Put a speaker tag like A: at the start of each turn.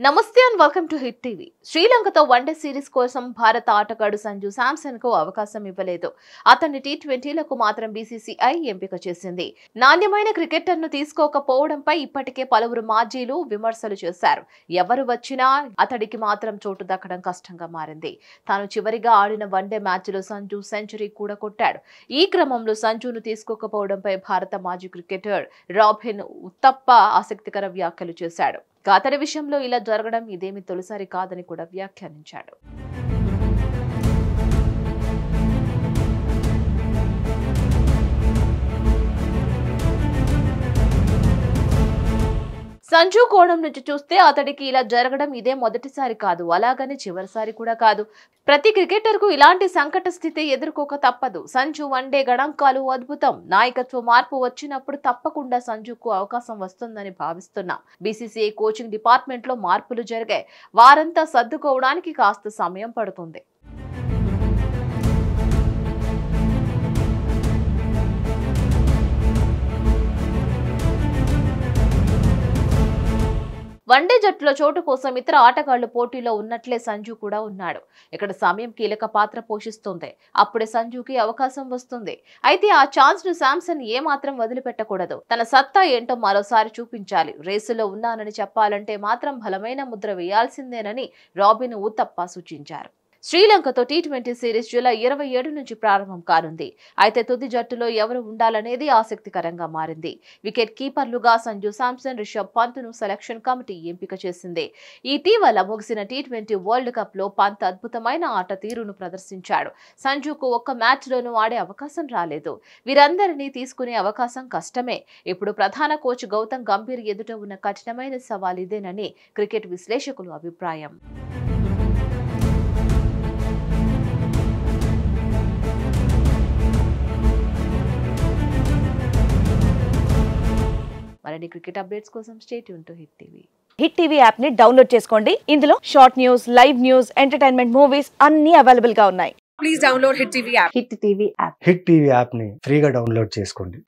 A: నమస్తే and welcome to hit TV. శ్రీలంకతో one day series కోసం భారత ఆటగాడు సంజు శాంసన్ కు అవకాశం ఇవ్వలేదు. అతన్ని టీ20లకు మాత్రం బీసీసీఐ ఎంపిక చేసింది. నాణ్యమైన క్రికెటర్ను తీసుకోకపోవడంపై ఇప్పటికే పలువురు మాజీలు విమర్శలు చేశారు. ఎవరు వచ్చినా అతడికి మాత్రం చోటు దక్కడం కష్టంగా మారింది. తాను చివరిగా ఆడిన వన్డే మ్యాచ్లో సంజు సెంచరీ కూడా కొట్టాడు. ఈ క్రమంలో సంజును తీసుకోకపోవడంపై భారత మాజీ క్రికెటర్ రాబిన్ ఉత్తప్ప ఆసక్తికర వ్యాఖ్యలు చేశాడు. అతడి విషయంలో ఇలా జరగడం ఇదేమి తొలిసారి కాదని కూడా వ్యాఖ్యానించాడు. సంజు కోణం నుంచి చూస్తే అతడికి ఇలా జరగడం ఇదే మొదటిసారి కాదు, అలాగని చివరిసారి కూడా కాదు. ప్రతి క్రికెటర్ కు ఇలాంటి సంకట స్థితి ఎదుర్కోక తప్పదు. సంజు వన్డే గణాంకాలు అద్భుతం. నాయకత్వ మార్పు వచ్చినప్పుడు తప్పకుండా సంజుకు అవకాశం వస్తుందని భావిస్తున్నాం. బీసీసీఐ కోచింగ్ డిపార్ట్మెంట్ లో మార్పులు జరిగాయి. వారంతా సర్దుకోవడానికి కాస్త సమయం పడుతుంది. వన్డే జట్టులో చోటు కోసం ఇతర ఆటగాళ్లు పోటీలో ఉన్నట్లే సంజు కూడా ఉన్నాడు. ఇక్కడ సమయం కీలక పాత్ర పోషిస్తుంది. అప్పుడే సంజుకి అవకాశం వస్తుంది. అయితే ఆ ఛాన్స్ ను శాంసన్ ఏమాత్రం వదిలిపెట్టకూడదు. తన సత్తా ఏంటో మరోసారి చూపించాలి. రేసులో ఉన్నానని చెప్పాలంటే మాత్రం బలమైన ముద్ర వేయాల్సిందేనని రాబిన్ ఉత్తప్ప సూచించారు. శ్రీలంకతో టీ20 సిరీస్ జూలై 27 నుంచి ప్రారంభం కానుంది. అయితే తుది జట్టులో ఎవరు ఉండాలనేది ఆసక్తికరంగా మారింది. వికెట్ కీపర్లుగా సంజు శాంసన్, రిషబ్ పంత్ను సెలక్షన్ కమిటీ ఎంపిక చేసింది. ఇటీవల ముగిసిన టీ20 వరల్డ్ కప్ లో పంత్ అద్భుతమైన ఆట తీరును ప్రదర్శించాడు. సంజుకు ఒక్క మ్యాచ్లోనూ ఆడే అవకాశం రాలేదు. వీరందరినీ తీసుకునే అవకాశం కష్టమే. ఇప్పుడు ప్రధాన కోచ్ గౌతమ్ గంభీర్ ఎదుట ఉన్న కఠినమైన సవాల్ ఇదేనని క్రికెట్ విశ్లేషకుల అభిప్రాయం. మరిన్ని క్రికెట్ అప్డేట్స్ కోసం stay tune to hit TV.
B: Hit TV app ని డౌన్లోడ్ చేసుకోండి. ఇందులో short news, live news, entertainment movies అన్ని అవైలబుల్ గా ఉన్నాయి.
C: Please download Hit TV app.
B: Hit TV app
D: hit TV app ని ఫ్రీగా డౌన్లోడ్ చేసుకోండి.